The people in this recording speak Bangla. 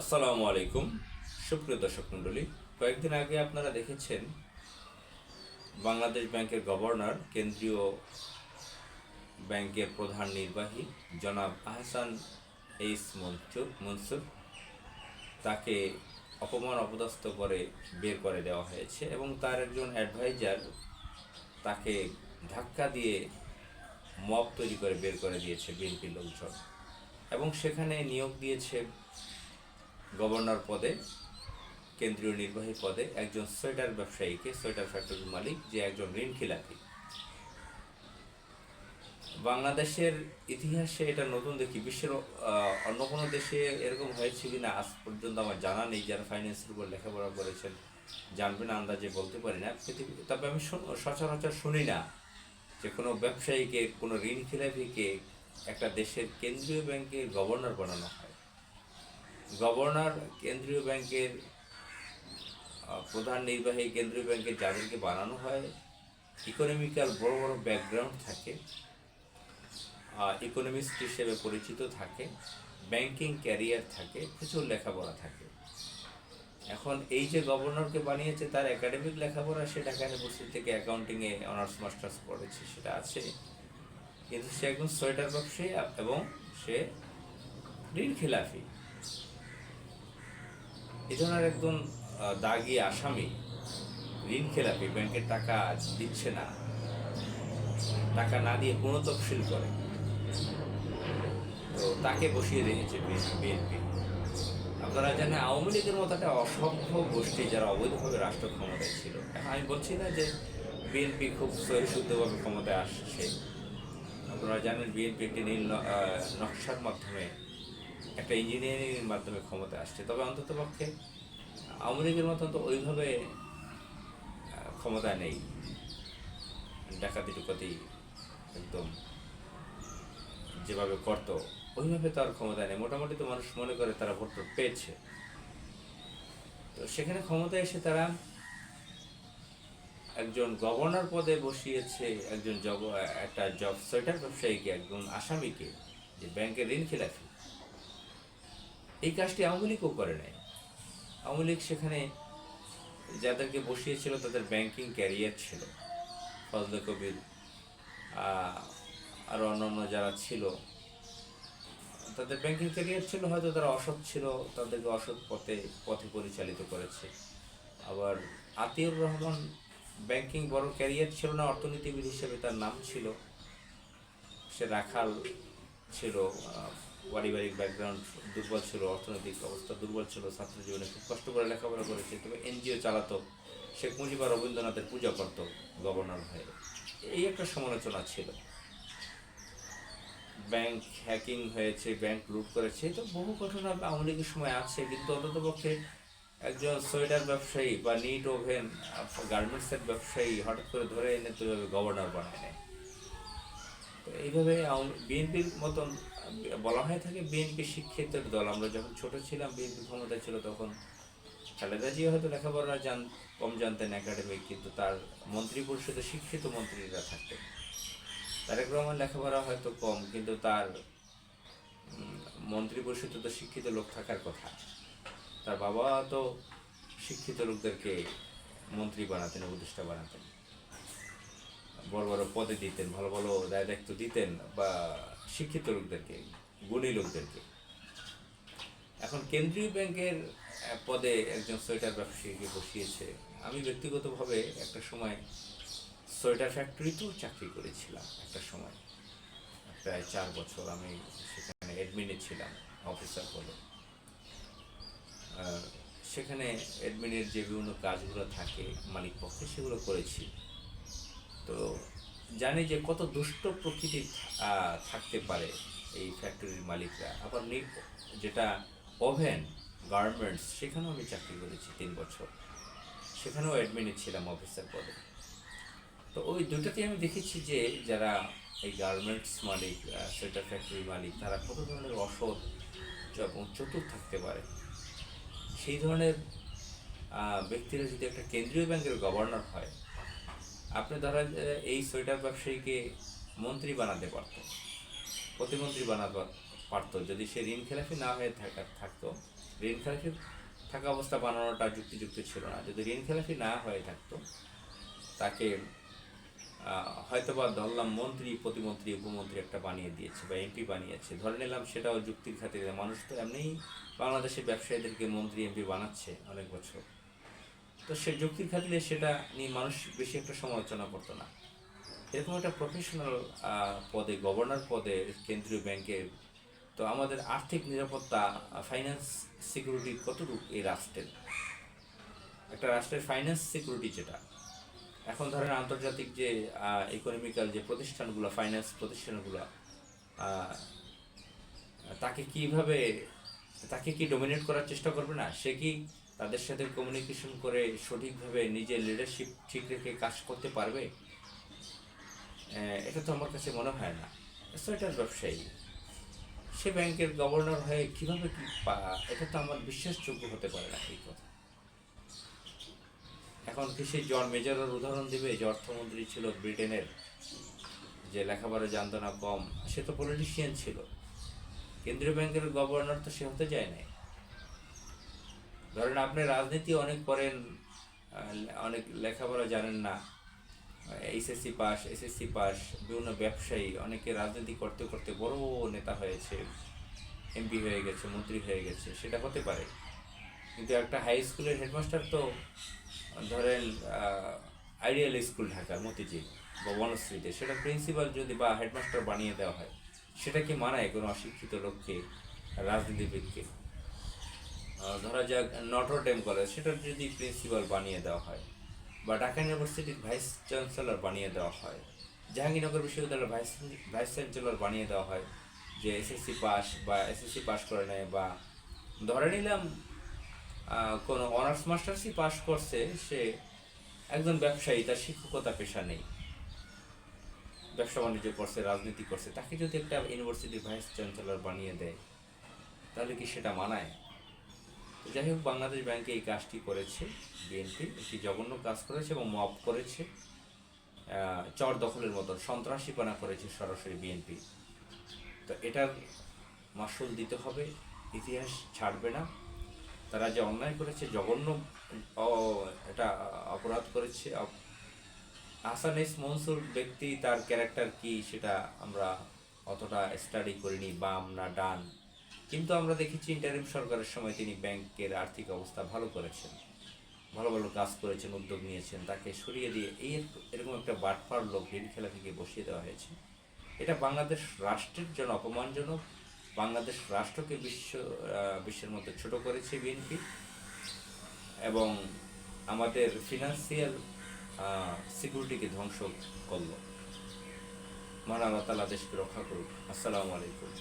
আসসালামু আলাইকুম, সুপ্রিয় দর্শক মণ্ডলী। কয়েকদিন আগে আপনারা দেখেছেন বাংলাদেশ ব্যাংকের গভর্নর, কেন্দ্রীয় ব্যাংকের প্রধান নির্বাহী জনাব আহসান এইস মনসুর, তাকে অপমান অপদস্থ করে বের করে দেওয়া হয়েছে এবং তার একজন অ্যাডভাইজার তাকে ধাক্কা দিয়ে মব তৈরি করে বের করে দিয়েছে বিএনপির লোকজন। এবং সেখানে নিয়োগ দিয়েছে গভর্নর পদে, কেন্দ্রীয় নির্বাহী পদে একজন সোয়েটার ব্যবসায়ীকে, সোয়েটার ফ্যাক্টরির মালিক, যে একজন ঋণ খিলাপি। বাংলাদেশের ইতিহাসে এটা নতুন দেখি। বিশ্বের অন্য কোনো দেশে এরকম হয়েছে কি না আজ পর্যন্ত আমার জানা নেই। যারা ফাইন্যান্সের উপর লেখাপড়া করেছেন জানবেন, আন্দাজে বলতে পারি না। তবে আমি সচরাচর শুনি না যে কোনো ব্যবসায়ীকে, কোনো ঋণ খিলাপিকে একটা দেশের কেন্দ্রীয় ব্যাংকের গভর্নর বানানো হয়। গভর্নর কেন্দ্রীয় ব্যাংকের প্রধান নির্বাহী, কেন্দ্রীয় ব্যাংকের যাদেরকে বানানো হয়, ইকোনমিক্যাল বড় বড় ব্যাকগ্রাউন্ড থাকে, ইকোনমিস্ট হিসেবে পরিচিত থাকে, ব্যাংকিং ক্যারিয়ার থাকে, প্রচুর লেখাপড়া থাকে। এখন এই যে গভর্নরকে বানিয়েছে, তার একাডেমিক লেখাপড়া, সে ঢাকা ইউনিভার্সিটি থেকে অ্যাকাউন্টিংয়ে অনার্স মাস্টার্স পড়েছে, সেটা আছে। কিন্তু সে একজন সোয়েটার ব্যবসায়ী এবং সে ঋণ খেলাফি। এই ধরনের একজন দাগি আসামি, ঋণ খেলাপি, ব্যাংকের টাকা দিচ্ছে না, টাকা না দিয়ে কোনো তফসিল করে, তো তাকে বসিয়ে দিয়েছে বিএনপি। আপনারা জানেন আওয়ামী লীগের মতো একটা অসভ্য গোষ্ঠী যারা অবৈধভাবে রাষ্ট্র ক্ষমতায় ছিল। এখন আমি বলছি না যে বিএনপি খুব সহিশুদ্ধভাবে ক্ষমতায় আসছে। আপনারা জানেন বিএনপি একটি নীল নকশার মাধ্যমে, একটা ইঞ্জিনিয়ারিংয়ের মাধ্যমে ক্ষমতায় আসছে। তবে অন্ততপক্ষে আওয়ামী লীগের মতো তো ওইভাবে ক্ষমতায় নেই। ডাকাতি টুকাতি একদম যেভাবে করত ওইভাবে তো আর ক্ষমতায় নেই। মোটামুটি তো মানুষ মনে করে তারা ভোট পেয়েছে। তো সেখানে ক্ষমতায় এসে তারা একজন গভর্নর পদে বসিয়েছে একজন একটা জব সোয়েটার ব্যবসায়ীকে, একজন আসামিকে, যে ব্যাংকের ঋণ খেলাফি। এই কাজটি আওয়ামী লীগও করে নাই। আওয়ামী লীগ সেখানে যাদেরকে বসিয়েছিল তাদের ব্যাংকিং ক্যারিয়ার ছিল। ফজলে কবির আরও অন্যান্য যারা ছিল, তাদের ব্যাংকিং ক্যারিয়ার ছিল। হয়তো তারা অসৎ ছিল, তাদেরকে অসৎ পথে পরিচালিত করেছে। আবার আতিউর রহমান, ব্যাংকিং বড় ক্যারিয়ার ছিল না, অর্থনীতিবিদ হিসেবে তার নাম ছিল। সে রাখাল ছিল, পারিবারিক ব্যাকগ্রাউন্ড দুর্বল ছিল, অর্থনৈতিক অবস্থা দুর্বল ছিল, ছাত্র জীবনে খুব কষ্ট করে লেখাপড়া করেছে। তবে এনজিও চালাতো, শেখ মুজিবুর রবীন্দ্রনাথের পূজা করত গভর্নর হয়ে। এই একটা সমালোচনা ছিল। ব্যাংক হ্যাকিং হয়েছে, ব্যাংক লুট করেছে, তো বহু ঘটনা আওয়ামী লীগের সময় আছে। কিন্তু অন্ততপক্ষে একজন সোয়েটার ব্যবসায়ী বা নিট ওভেন গার্মেন্টসের ব্যবসায়ী হঠাৎ করে ধরে এনে তো গভর্নর বানায় নেয়। তো এইভাবে বিএনপির মতন বলা হয়ে থাকে, বিএনপি শিক্ষিত দল। আমরা যখন ছোট ছিলাম, বিএনপি ক্ষমতা ছিল, তখন খালেদা জিয়া হয়তো লেখাপড়া কম জানতেন, একাডেমিক, কিন্তু তার মন্ত্রী পরিষদে শিক্ষিত মন্ত্রীরা থাকতেন। তারেক রহমান লেখাপড়া হয়তো কম, কিন্তু তার মন্ত্রী পরিষদে তো শিক্ষিত লোক থাকার কথা। তার বাবা তো শিক্ষিত লোকদেরকে মন্ত্রী বানাতেন, উপদেষ্টা বানাতেন, বড় বড় পদে দিতেন, ভালো ভালো দায় দায়িত্ব দিতেন, বা শিক্ষিত লোকদেরকে, গুণী লোকদেরকে। এখন কেন্দ্রীয় ব্যাংকের পদে একজন সোয়েটার ব্যবসায়ীকে বসিয়েছে। আমি ব্যক্তিগতভাবে একটা সময় সোয়েটার ফ্যাক্টরিতেও চাকরি করেছিলাম। একটা সময় প্রায় 4 বছর আমি সেখানে অ্যাডমিনে ছিলাম, অফিসার পদে। সেখানে অ্যাডমিনের যে বিভিন্ন কাজগুলো থাকে মালিক পক্ষে, সেগুলো করেছি। তো জানি যে কত দুষ্ট প্রকৃতির থাকতে পারে এই ফ্যাক্টরির মালিকরা। আবার যেটা ওভেন গার্মেন্টস, সেখানেও আমি চাকরি করেছি 3 বছর, সেখানেও অ্যাডমিনে ছিলাম অফিসার পদে। তো ওই দুটাতেই আমি দেখেছি যে যারা এই গার্মেন্টস মালিক, সোয়েটার ফ্যাক্টরি মালিক, তারা কত ধরনের অসৎ এবং চতুর থাকতে পারে। সেই ধরনের ব্যক্তিরা যদি একটা কেন্দ্রীয় ব্যাংকের গভর্নর হয়, আপনি ধরা এই সোয়েটার ব্যবসায়ীকে মন্ত্রী বানাতে পারত, প্রতিমন্ত্রী বানাতে পারত, যদি সে ঋণ খেলাফি না হয়ে থাকতো, ঋণ খেলাপি থাকা অবস্থা বানানোটা যুক্তিযুক্ত ছিল না। যদি ঋণ খেলাপি না হয়ে থাকতো, তাকে হয়তোবা ধরলাম মন্ত্রী, প্রতিমন্ত্রী, উপমন্ত্রী একটা বানিয়ে দিয়েছে বা এমপি বানিয়েছে, ধরে নিলাম সেটাও যুক্তির খাতিরে। মানুষ তো এমনিই বাংলাদেশের ব্যবসায়ীদেরকে মন্ত্রী এমপি বানাচ্ছে অনেক বছর, তো সে যুক্তির খাতিরে সেটা নিয়ে মানুষ বেশি একটা সমালোচনা করতো না। এরকম একটা প্রফেশনাল পদে, গভর্নর পদে কেন্দ্রীয় ব্যাংকের, তো আমাদের আর্থিক নিরাপত্তা, ফাইন্যান্স সিকিউরিটি কতটুকু এই রাষ্ট্রের, একটা রাষ্ট্রের ফাইন্যান্স সিকিউরিটি যেটা এখন ধরেন আন্তর্জাতিক যে ইকোনমিক্যাল যে প্রতিষ্ঠানগুলো, ফাইন্যান্স প্রতিষ্ঠানগুলো, আহ, তাকে কিভাবে, তাকে কি ডমিনেট করার চেষ্টা করবে না? সে কি তাদের সাথে কমিউনিকেশন করে সঠিকভাবে নিজের লিডারশিপ ঠিক রেখে কাজ করতে পারবে? এটা তো আমার কাছে মনে হয় না। এটার ব্যবসায়ী, সে ব্যাংকের গভর্নর হয়ে কীভাবে কি এটা তো আমার বিশ্বাসযোগ্য হতে পারে না এই কথা। এখন কি সে জন মেজরের উদাহরণ দিবে, যে অর্থমন্ত্রী ছিল ব্রিটেনের, যে লেখাপড়া জানতো না কম, সে তো পলিটিশিয়ান ছিল, কেন্দ্রীয় ব্যাংকের গভর্নর তো সে হতে যায় নাই। ধরেন আপনি রাজনীতি অনেক করেন, অনেক লেখাপড়া জানেন না, এইচএসসি পাস, এসএসসি পাস, বিভিন্ন ব্যবসায়ী অনেকে রাজনীতি করতে করতে বড় নেতা হয়েছে, এমপি হয়ে গেছে, মন্ত্রী হয়ে গেছে, সেটা হতে পারে। কিন্তু একটা হাই স্কুলের হেডমাস্টার তো ধরেন আইডিয়াল স্কুল ঢাকার মতিঝিল বা বনশ্রীতে, সেটা প্রিন্সিপাল যদি বা হেডমাস্টার বানিয়ে দেওয়া হয়, সেটা কি মানায় কোনো অশিক্ষিত লোককে, রাজনীতিবিদকে? ধরা যাক নটরডেম কলেজ, সেটার যদি প্রিন্সিপাল বানিয়ে দেওয়া হয়, বা ঢাকা ইউনিভার্সিটির ভাইস চ্যান্সেলর বানিয়ে দেওয়া হয়, জাহাঙ্গীরনগর বিশ্ববিদ্যালয়ের ভাইস চ্যান্সেলর বানিয়ে দেওয়া হয়, যে এসএসসি পাস বা এসএসসি পাস করে নেয়, বা ধরে নিলাম কোনো অনার্স মাস্টার্সই পাস করছে, সে একজন ব্যবসায়ী, তার শিক্ষকতা পেশা নেই, ব্যবসা বাণিজ্য করছে, রাজনীতি করছে, তাকে যদি একটা ইউনিভার্সিটির ভাইস চ্যান্সেলর বানিয়ে দেয়, তাহলে কি সেটা মানায়? যাই হোক, বাংলাদেশ ব্যাংকে এই কাজটি করেছে বিএনপি, একটি জঘন্য কাজ করেছে এবং মব করেছে, চর দখলের মতন সন্ত্রাসীপনা করেছে সরাসরি বিএনপি। তো এটার মাসুল দিতে হবে, ইতিহাস ছাড়বে না। তারা যে অন্যায় করেছে, জঘন্য এটা অপরাধ করেছে। হাসান এস মনসুর ব্যক্তি, তার ক্যারেক্টার কি সেটা আমরা অতটা স্টাডি করিনি, বাম না ডান, কিন্তু আমরা দেখেছি ইন্টারিম সরকারের সময় তিনি ব্যাংকের আর্থিক অবস্থা ভালো করেছেন, ভালো ভালো কাজ করেছেন, উদ্যোগ নিয়েছেন। তাকে সরিয়ে দিয়ে এরকম একটা বাটপার লোক ঋণ খেলা থেকে বসিয়ে দেওয়া হয়েছে। এটা বাংলাদেশ রাষ্ট্রের জন্য অপমানজনক। বাংলাদেশ রাষ্ট্রকে বিশ্বের মধ্যে ছোট করেছে বিএনপি, এবং আমাদের ফিনান্সিয়াল সিকিউরিটিকে ধ্বংস করলো। মহান আল্লাহ তাআলা দেশকে রক্ষা করুক। আসসালামু আলাইকুম।